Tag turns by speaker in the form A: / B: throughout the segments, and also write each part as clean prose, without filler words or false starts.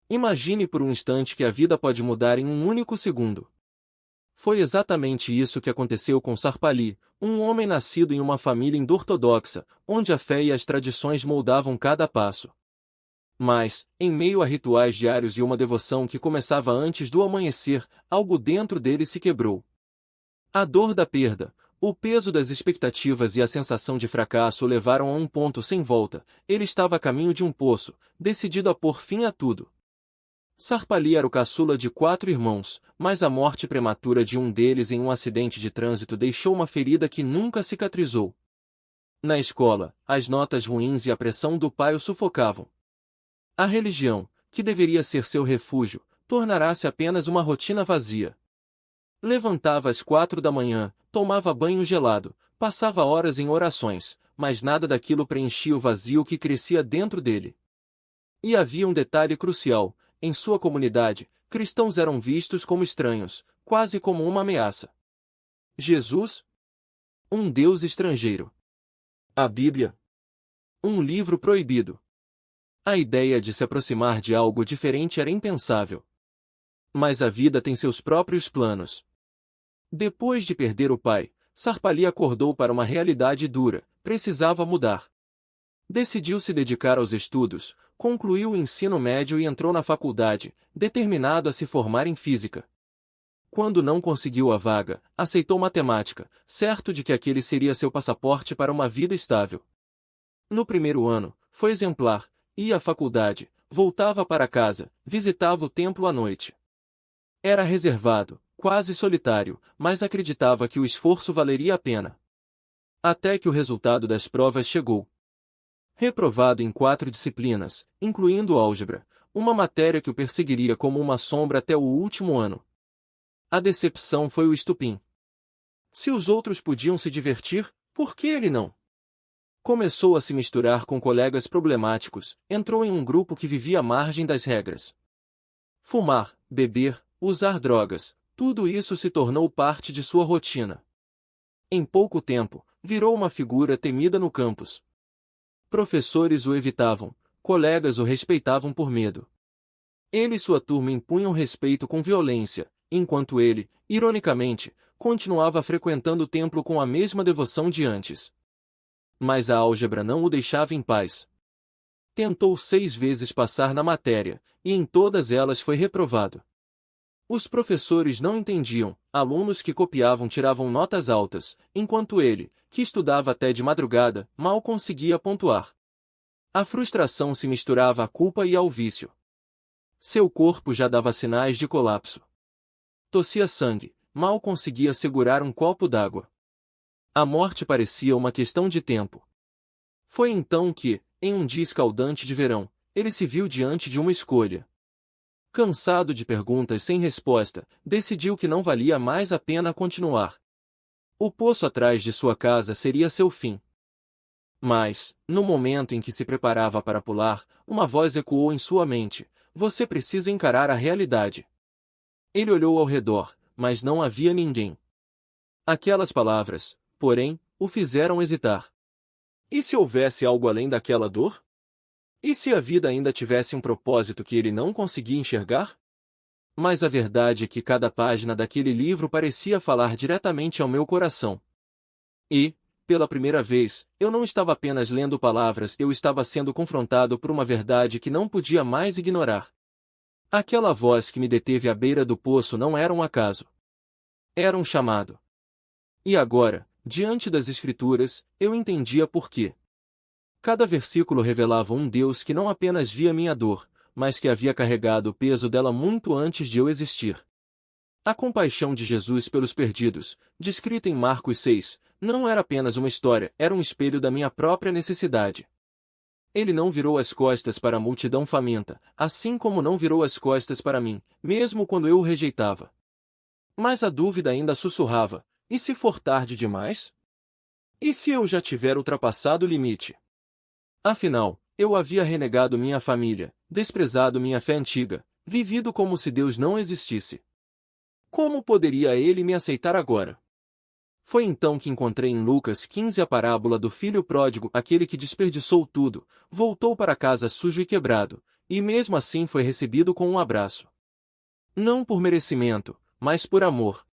A: Imagine por um instante que a vida pode mudar em um único segundo. Foi exatamente isso que aconteceu com Sarpali, um homem nascido em uma família indo-ortodoxa, onde a fé e as tradições moldavam cada passo. Mas, em meio a rituais diários e uma devoção que começava antes do amanhecer, algo dentro dele se quebrou. A dor da perda, o peso das expectativas e a sensação de fracasso o levaram a um ponto sem volta. Ele estava a caminho de um poço, decidido a pôr fim a tudo. Sarpali era o caçula de 4 irmãos, mas a morte prematura de um deles em um acidente de trânsito deixou uma ferida que nunca cicatrizou. Na escola, as notas ruins e a pressão do pai o sufocavam. A religião, que deveria ser seu refúgio, tornará-se apenas uma rotina vazia. Levantava às 4 da manhã, tomava banho gelado, passava horas em orações, mas nada daquilo preenchia o vazio que crescia dentro dele. E havia um detalhe crucial: em sua comunidade, cristãos eram vistos como estranhos, quase como uma ameaça. Jesus? Um Deus estrangeiro. A Bíblia? Um livro proibido. A ideia de se aproximar de algo diferente era impensável. Mas a vida tem seus próprios planos. Depois de perder o pai, Sarpali acordou para uma realidade dura: precisava mudar. Decidiu se dedicar aos estudos, concluiu o ensino médio e entrou na faculdade, determinado a se formar em física. Quando não conseguiu a vaga, aceitou matemática, certo de que aquele seria seu passaporte para uma vida estável. No primeiro ano, foi exemplar, ia à faculdade, voltava para casa, visitava o templo à noite. Era reservado, quase solitário, mas acreditava que o esforço valeria a pena. Até que o resultado das provas chegou. Reprovado em 4 disciplinas, incluindo álgebra, uma matéria que o perseguiria como uma sombra até o último ano. A decepção foi o estupim. Se os outros podiam se divertir, por que ele não? Começou a se misturar com colegas problemáticos, entrou em um grupo que vivia à margem das regras. Fumar, beber, usar drogas, tudo isso se tornou parte de sua rotina. Em pouco tempo, virou uma figura temida no campus. Professores o evitavam, colegas o respeitavam por medo. Ele e sua turma impunham respeito com violência, enquanto ele, ironicamente, continuava frequentando o templo com a mesma devoção de antes. Mas a álgebra não o deixava em paz. Tentou 6 vezes passar na matéria, e em todas elas foi reprovado. Os professores não entendiam, alunos que copiavam tiravam notas altas, enquanto ele, que estudava até de madrugada, mal conseguia pontuar. A frustração se misturava à culpa e ao vício. Seu corpo já dava sinais de colapso. Tossia sangue, mal conseguia segurar um copo d'água. A morte parecia uma questão de tempo. Foi então que, em um dia escaldante de verão, ele se viu diante de uma escolha. Cansado de perguntas sem resposta, decidiu que não valia mais a pena continuar. O poço atrás de sua casa seria seu fim. Mas, no momento em que se preparava para pular, uma voz ecoou em sua mente: você precisa encarar a realidade. Ele olhou ao redor, mas não havia ninguém. Aquelas palavras, porém, o fizeram hesitar. E se houvesse algo além daquela dor? E se a vida ainda tivesse um propósito que ele não conseguia enxergar? Mas a verdade é que cada página daquele livro parecia falar diretamente ao meu coração. E, pela primeira vez, eu não estava apenas lendo palavras, eu estava sendo confrontado por uma verdade que não podia mais ignorar. Aquela voz que me deteve à beira do poço não era um acaso. Era um chamado. E agora, diante das Escrituras, eu entendia por quê. Cada versículo revelava um Deus que não apenas via minha dor, mas que havia carregado o peso dela muito antes de eu existir. A compaixão de Jesus pelos perdidos, descrita em Marcos 6, não era apenas uma história, era um espelho da minha própria necessidade. Ele não virou as costas para a multidão faminta, assim como não virou as costas para mim, mesmo quando eu o rejeitava. Mas a dúvida ainda sussurrava: e se for tarde demais? E se eu já tiver ultrapassado o limite? Afinal, eu havia renegado minha família, desprezado minha fé antiga, vivido como se Deus não existisse. Como poderia ele me aceitar agora? Foi então que encontrei em Lucas 15 a parábola do filho pródigo, aquele que desperdiçou tudo, voltou para casa sujo e quebrado, e mesmo assim foi recebido com um abraço. Não por merecimento, mas por amor.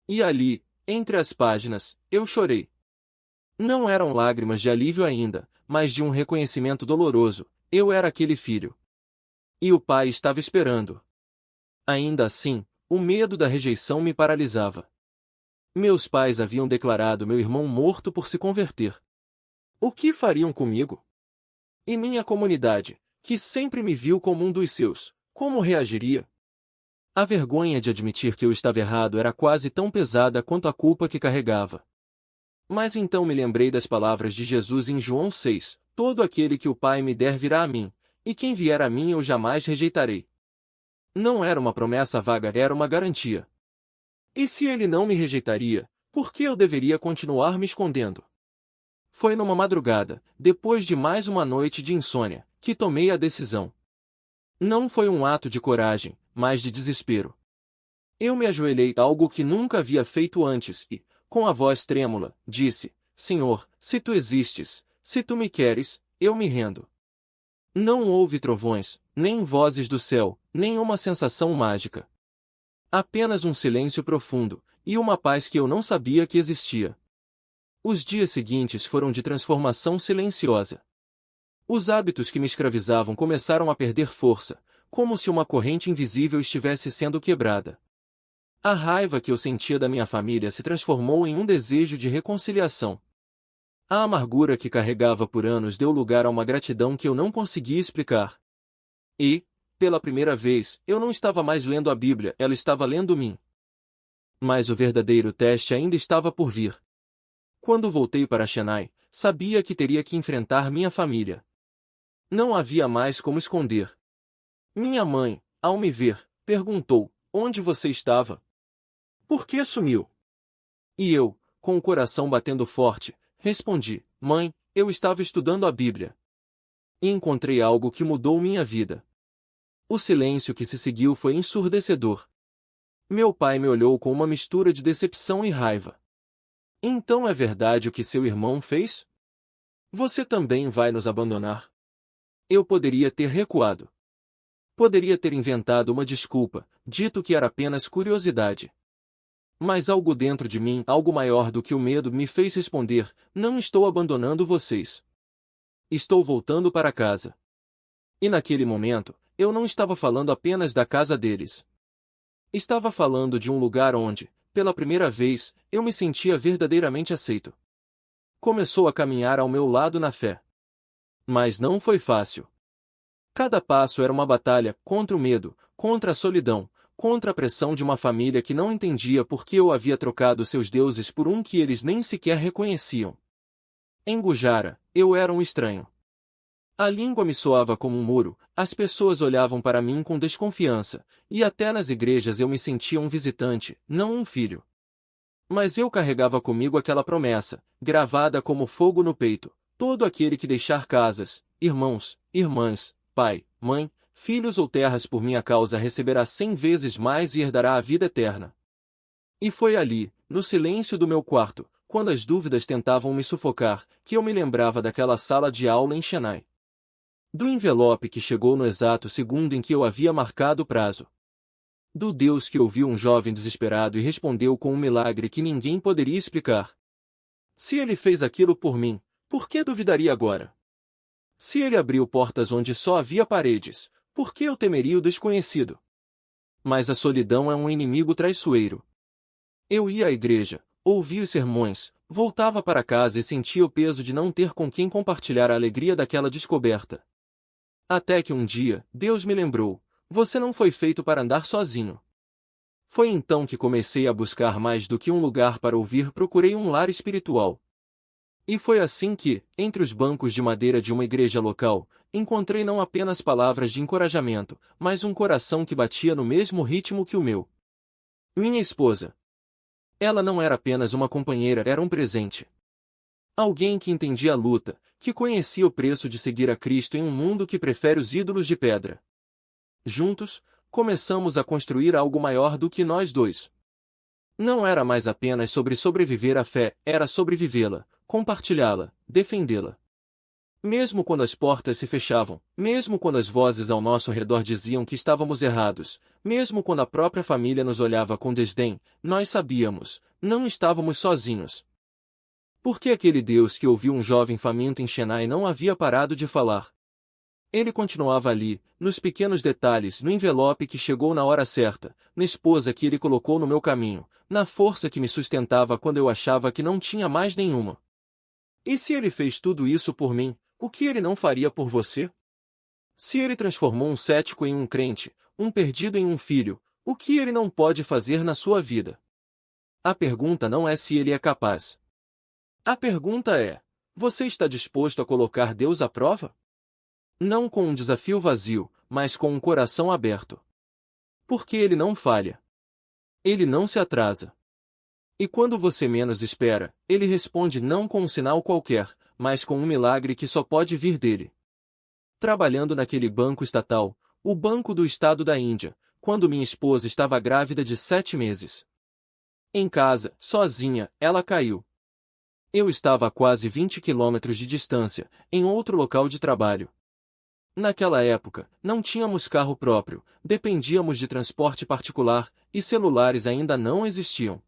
A: E ali, entre as páginas, eu chorei. Não eram lágrimas de alívio ainda, mas de um reconhecimento doloroso. Eu era aquele filho. E o pai estava esperando. Ainda assim, o medo da rejeição me paralisava. Meus pais haviam declarado meu irmão morto por se converter. O que fariam comigo? E minha comunidade, que sempre me viu como um dos seus, como reagiria? A vergonha de admitir que eu estava errado era quase tão pesada quanto a culpa que carregava. Mas então me lembrei das palavras de Jesus em João 6, todo aquele que o Pai me der virá a mim, e quem vier a mim eu jamais rejeitarei. Não era uma promessa vaga, era uma garantia. E se ele não me rejeitaria, por que eu deveria continuar me escondendo? Foi numa madrugada, depois de mais uma noite de insônia, que tomei a decisão. Não foi um ato de coragem, mas de desespero. Eu me ajoelhei, algo que nunca havia feito antes, e, com a voz trêmula, disse: Senhor, se tu existes, se tu me queres, eu me rendo. Não houve trovões, nem vozes do céu, nem uma sensação mágica. Apenas um silêncio profundo, e uma paz que eu não sabia que existia. Os dias seguintes foram de transformação silenciosa. Os hábitos que me escravizavam começaram a perder força, como se uma corrente invisível estivesse sendo quebrada. A raiva que eu sentia da minha família se transformou em um desejo de reconciliação. A amargura que carregava por anos deu lugar a uma gratidão que eu não conseguia explicar. E, pela primeira vez, eu não estava mais lendo a Bíblia, ela estava lendo mim. Mas o verdadeiro teste ainda estava por vir. Quando voltei para Chennai, sabia que teria que enfrentar minha família. Não havia mais como esconder. Minha mãe, ao me ver, perguntou: onde você estava? Por que sumiu? E eu, com o coração batendo forte, respondi: mãe, eu estava estudando a Bíblia. E encontrei algo que mudou minha vida. O silêncio que se seguiu foi ensurdecedor. Meu pai me olhou com uma mistura de decepção e raiva. Então é verdade o que seu irmão fez? Você também vai nos abandonar? Eu poderia ter recuado. Poderia ter inventado uma desculpa, dito que era apenas curiosidade. Mas algo dentro de mim, algo maior do que o medo, me fez responder: não estou abandonando vocês. Estou voltando para casa. E naquele momento, eu não estava falando apenas da casa deles. Estava falando de um lugar onde, pela primeira vez, eu me sentia verdadeiramente aceito. Começou a caminhar ao meu lado na fé. Mas não foi fácil. Cada passo era uma batalha contra o medo, contra a solidão, contra a pressão de uma família que não entendia por que eu havia trocado seus deuses por um que eles nem sequer reconheciam. Em Gujará, eu era um estranho. A língua me soava como um muro, as pessoas olhavam para mim com desconfiança, e até nas igrejas eu me sentia um visitante, não um filho. Mas eu carregava comigo aquela promessa, gravada como fogo no peito: todo aquele que deixar casas, irmãos, irmãs, pai, mãe, filhos ou terras por minha causa receberá 100 vezes mais e herdará a vida eterna. E foi ali, no silêncio do meu quarto, quando as dúvidas tentavam me sufocar, que eu me lembrava daquela sala de aula em Chennai. Do envelope que chegou no exato segundo em que eu havia marcado o prazo. Do Deus que ouviu um jovem desesperado e respondeu com um milagre que ninguém poderia explicar. Se ele fez aquilo por mim, por que duvidaria agora? Se ele abriu portas onde só havia paredes, por que eu temeria o desconhecido? Mas a solidão é um inimigo traiçoeiro. Eu ia à igreja, ouvia os sermões, voltava para casa e sentia o peso de não ter com quem compartilhar a alegria daquela descoberta. Até que um dia, Deus me lembrou: você não foi feito para andar sozinho. Foi então que comecei a buscar mais do que um lugar para ouvir, procurei um lar espiritual. E foi assim que, entre os bancos de madeira de uma igreja local, encontrei não apenas palavras de encorajamento, mas um coração que batia no mesmo ritmo que o meu. Minha esposa. Ela não era apenas uma companheira, era um presente. Alguém que entendia a luta, que conhecia o preço de seguir a Cristo em um mundo que prefere os ídolos de pedra. Juntos, começamos a construir algo maior do que nós dois. Não era mais apenas sobre sobreviver à fé, era sobre vivê-la, compartilhá-la, defendê-la. Mesmo quando as portas se fechavam, mesmo quando as vozes ao nosso redor diziam que estávamos errados, mesmo quando a própria família nos olhava com desdém, nós sabíamos, não estávamos sozinhos. Porque aquele Deus que ouviu um jovem faminto em Chennai não havia parado de falar. Ele continuava ali, nos pequenos detalhes, no envelope que chegou na hora certa, na esposa que ele colocou no meu caminho, na força que me sustentava quando eu achava que não tinha mais nenhuma. E se ele fez tudo isso por mim, o que ele não faria por você? Se ele transformou um cético em um crente, um perdido em um filho, o que ele não pode fazer na sua vida? A pergunta não é se ele é capaz. A pergunta é: você está disposto a colocar Deus à prova? Não com um desafio vazio, mas com um coração aberto. Porque ele não falha. Ele não se atrasa. E quando você menos espera, ele responde não com um sinal qualquer, mas com um milagre que só pode vir dele. Trabalhando naquele banco estatal, o Banco do Estado da Índia, quando minha esposa estava grávida de 7 meses. Em casa, sozinha, ela caiu. Eu estava a quase 20 quilômetros de distância, em outro local de trabalho. Naquela época, não tínhamos carro próprio, dependíamos de transporte particular, e celulares ainda não existiam.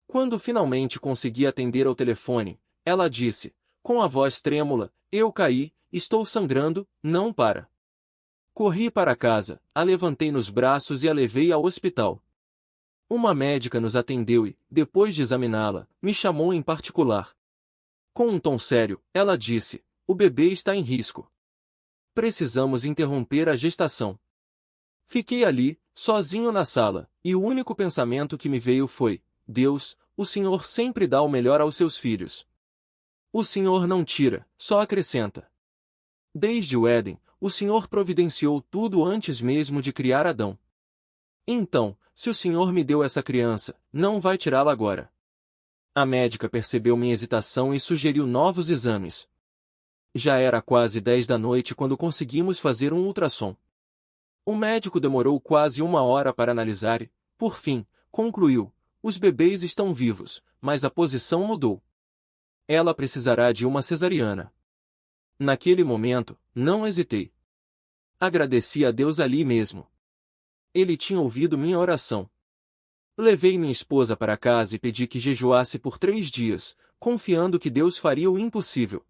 A: Quando finalmente consegui atender ao telefone, ela disse, com a voz trêmula: eu caí, estou sangrando, não para. Corri para casa, a levantei nos braços e a levei ao hospital. Uma médica nos atendeu e, depois de examiná-la, me chamou em particular. Com um tom sério, ela disse: o bebê está em risco. Precisamos interromper a gestação. Fiquei ali, sozinho na sala, e o único pensamento que me veio foi: Deus, o Senhor sempre dá o melhor aos seus filhos. O Senhor não tira, só acrescenta. Desde o Éden, o Senhor providenciou tudo antes mesmo de criar Adão. Então, se o Senhor me deu essa criança, não vai tirá-la agora. A médica percebeu minha hesitação e sugeriu novos exames. Já era quase 10 da noite quando conseguimos fazer um ultrassom. O médico demorou quase 1 hora para analisar e, por fim, concluiu: os bebês estão vivos, mas a posição mudou. Ela precisará de uma cesariana. Naquele momento, não hesitei. Agradeci a Deus ali mesmo. Ele tinha ouvido minha oração. Levei minha esposa para casa e pedi que jejuasse por 3 dias, confiando que Deus faria o impossível.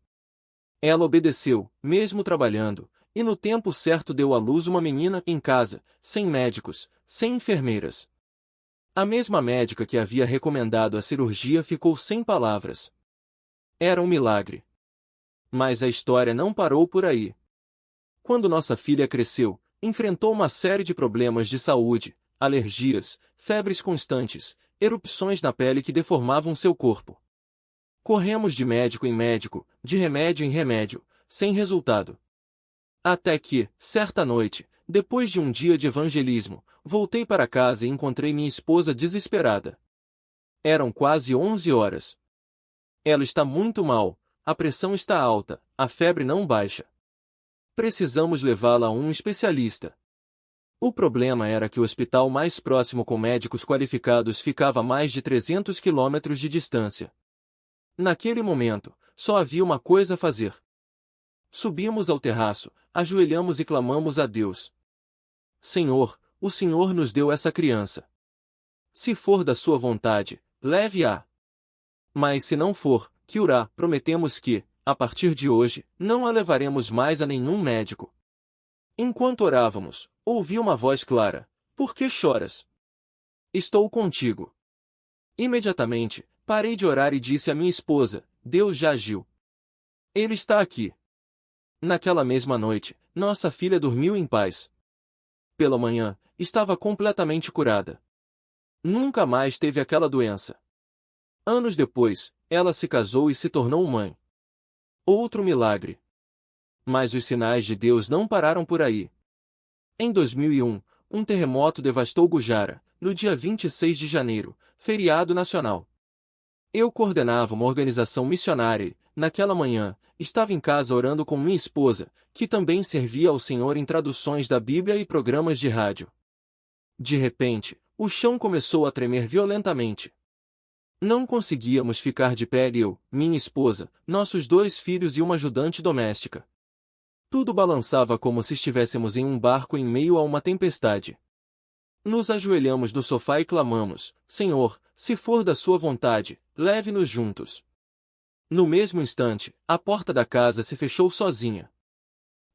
A: Ela obedeceu, mesmo trabalhando, e no tempo certo deu à luz uma menina em casa, sem médicos, sem enfermeiras. A mesma médica que havia recomendado a cirurgia ficou sem palavras. Era um milagre. Mas a história não parou por aí. Quando nossa filha cresceu, enfrentou uma série de problemas de saúde, alergias, febres constantes, erupções na pele que deformavam seu corpo. Corremos de médico em médico, de remédio em remédio, sem resultado. Até que, certa noite, depois de um dia de evangelismo, voltei para casa e encontrei minha esposa desesperada. Eram quase 11 horas. Ela está muito mal, a pressão está alta, a febre não baixa. Precisamos levá-la a um especialista. O problema era que o hospital mais próximo com médicos qualificados ficava a mais de 300 quilômetros de distância. Naquele momento, só havia uma coisa a fazer. Subimos ao terraço, ajoelhamos e clamamos a Deus. Senhor, o Senhor nos deu essa criança. Se for da sua vontade, leve-a. Mas se não for, Kiurá, prometemos que, a partir de hoje, não a levaremos mais a nenhum médico. Enquanto orávamos, ouvi uma voz clara: por que choras? Estou contigo. Imediatamente, parei de orar e disse à minha esposa: Deus já agiu. Ele está aqui. Naquela mesma noite, nossa filha dormiu em paz. Pela manhã, estava completamente curada. Nunca mais teve aquela doença. Anos depois, ela se casou e se tornou mãe. Outro milagre. Mas os sinais de Deus não pararam por aí. Em 2001, um terremoto devastou Gujará, no dia 26 de janeiro, feriado nacional. Eu coordenava uma organização missionária e, naquela manhã, estava em casa orando com minha esposa, que também servia ao Senhor em traduções da Bíblia e programas de rádio. De repente, o chão começou a tremer violentamente. Não conseguíamos ficar de pé eu, minha esposa, nossos 2 filhos e uma ajudante doméstica. Tudo balançava como se estivéssemos em um barco em meio a uma tempestade. Nos ajoelhamos no sofá e clamamos: Senhor, se for da sua vontade, leve-nos juntos. No mesmo instante, a porta da casa se fechou sozinha.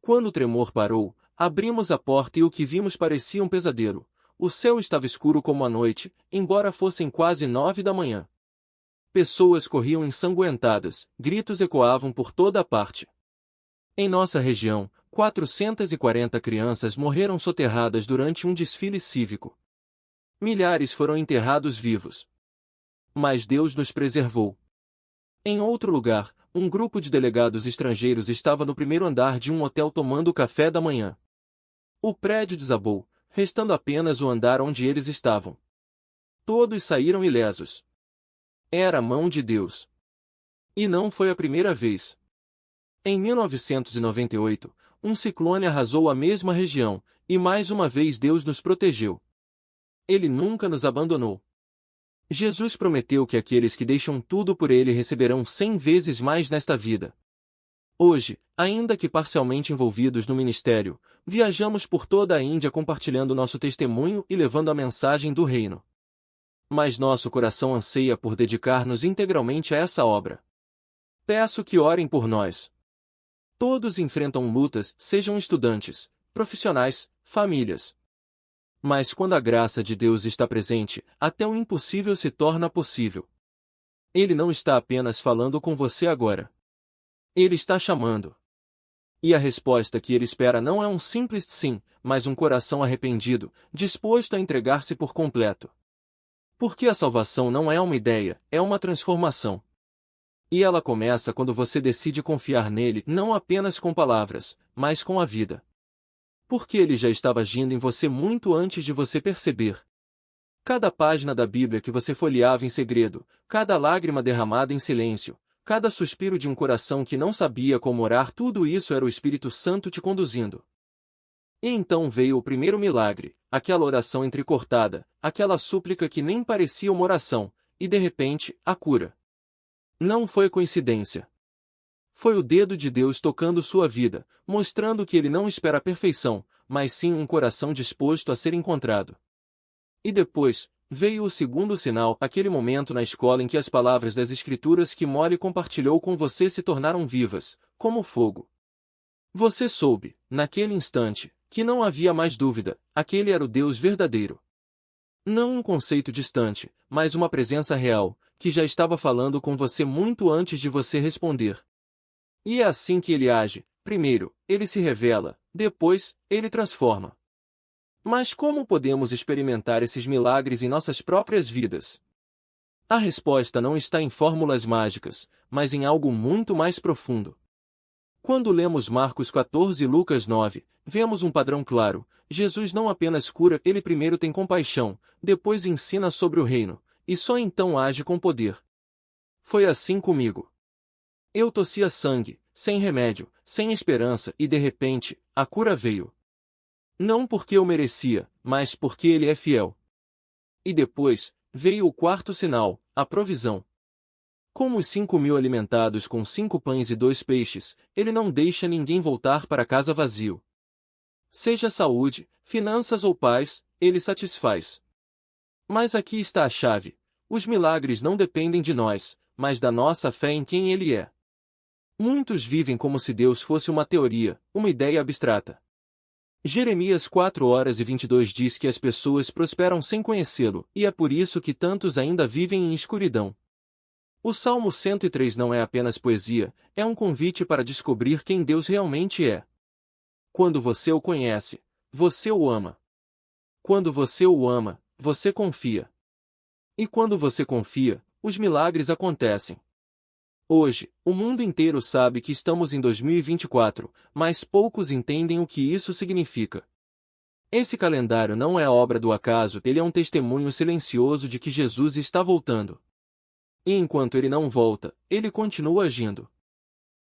A: Quando o tremor parou, abrimos a porta e o que vimos parecia um pesadelo. O céu estava escuro como a noite, embora fossem quase 9 da manhã. Pessoas corriam ensanguentadas, gritos ecoavam por toda a parte. Em nossa região, 440 crianças morreram soterradas durante um desfile cívico. Milhares foram enterrados vivos. Mas Deus nos preservou. Em outro lugar, um grupo de delegados estrangeiros estava no primeiro andar de um hotel tomando café da manhã. O prédio desabou, restando apenas o andar onde eles estavam. Todos saíram ilesos. Era a mão de Deus. E não foi a primeira vez. Em 1998, um ciclone arrasou a mesma região, e mais uma vez Deus nos protegeu. Ele nunca nos abandonou. Jesus prometeu que aqueles que deixam tudo por Ele receberão 100 vezes mais nesta vida. Hoje, ainda que parcialmente envolvidos no ministério, viajamos por toda a Índia compartilhando nosso testemunho e levando a mensagem do Reino. Mas nosso coração anseia por dedicar-nos integralmente a essa obra. Peço que orem por nós. Todos enfrentam lutas, sejam estudantes, profissionais, famílias. Mas quando a graça de Deus está presente, até o impossível se torna possível. Ele não está apenas falando com você agora. Ele está chamando. E a resposta que ele espera não é um simples sim, mas um coração arrependido, disposto a entregar-se por completo. Porque a salvação não é uma ideia, é uma transformação. E ela começa quando você decide confiar nele não apenas com palavras, mas com a vida. Porque ele já estava agindo em você muito antes de você perceber. Cada página da Bíblia que você folheava em segredo, cada lágrima derramada em silêncio, cada suspiro de um coração que não sabia como orar, tudo isso era o Espírito Santo te conduzindo. E então veio o primeiro milagre, aquela oração entrecortada, aquela súplica que nem parecia uma oração, e de repente, a cura. Não foi coincidência. Foi o dedo de Deus tocando sua vida, mostrando que ele não espera a perfeição, mas sim um coração disposto a ser encontrado. E depois, veio o segundo sinal, aquele momento na escola em que as palavras das Escrituras que Molly compartilhou com você se tornaram vivas, como fogo. Você soube, naquele instante, que não havia mais dúvida, aquele era o Deus verdadeiro. Não um conceito distante, mas uma presença real, que já estava falando com você muito antes de você responder. E é assim que ele age: primeiro, ele se revela, depois, ele transforma. Mas como podemos experimentar esses milagres em nossas próprias vidas? A resposta não está em fórmulas mágicas, mas em algo muito mais profundo. Quando lemos Marcos 14 e Lucas 9, vemos um padrão claro: Jesus não apenas cura, ele primeiro tem compaixão, depois ensina sobre o reino, e só então age com poder. Foi assim comigo. Eu tossia sangue, sem remédio, sem esperança, e de repente, a cura veio. Não porque eu merecia, mas porque ele é fiel. E depois, veio o quarto sinal, a provisão. Como os 5.000 alimentados com 5 pães e 2 peixes, ele não deixa ninguém voltar para casa vazio. Seja saúde, finanças ou paz, ele satisfaz. Mas aqui está a chave: os milagres não dependem de nós, mas da nossa fé em quem ele é. Muitos vivem como se Deus fosse uma teoria, uma ideia abstrata. Jeremias 4:22 diz que as pessoas prosperam sem conhecê-lo, e é por isso que tantos ainda vivem em escuridão. O Salmo 103 não é apenas poesia, é um convite para descobrir quem Deus realmente é. Quando você o conhece, você o ama. Quando você o ama, você confia. E quando você confia, os milagres acontecem. Hoje, o mundo inteiro sabe que estamos em 2024, mas poucos entendem o que isso significa. Esse calendário não é obra do acaso, ele é um testemunho silencioso de que Jesus está voltando. E enquanto ele não volta, ele continua agindo.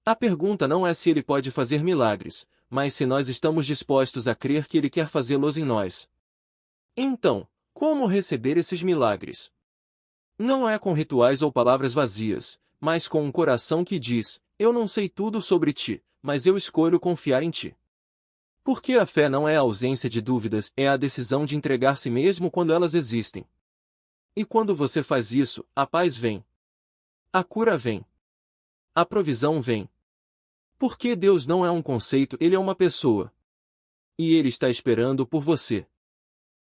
A: A pergunta não é se ele pode fazer milagres, mas se nós estamos dispostos a crer que ele quer fazê-los em nós. Então, como receber esses milagres? Não é com rituais ou palavras vazias, mas com um coração que diz: eu não sei tudo sobre ti, mas eu escolho confiar em ti. Porque a fé não é a ausência de dúvidas, é a decisão de entregar-se mesmo quando elas existem. E quando você faz isso, a paz vem. A cura vem. A provisão vem. Porque Deus não é um conceito, Ele é uma pessoa. E Ele está esperando por você.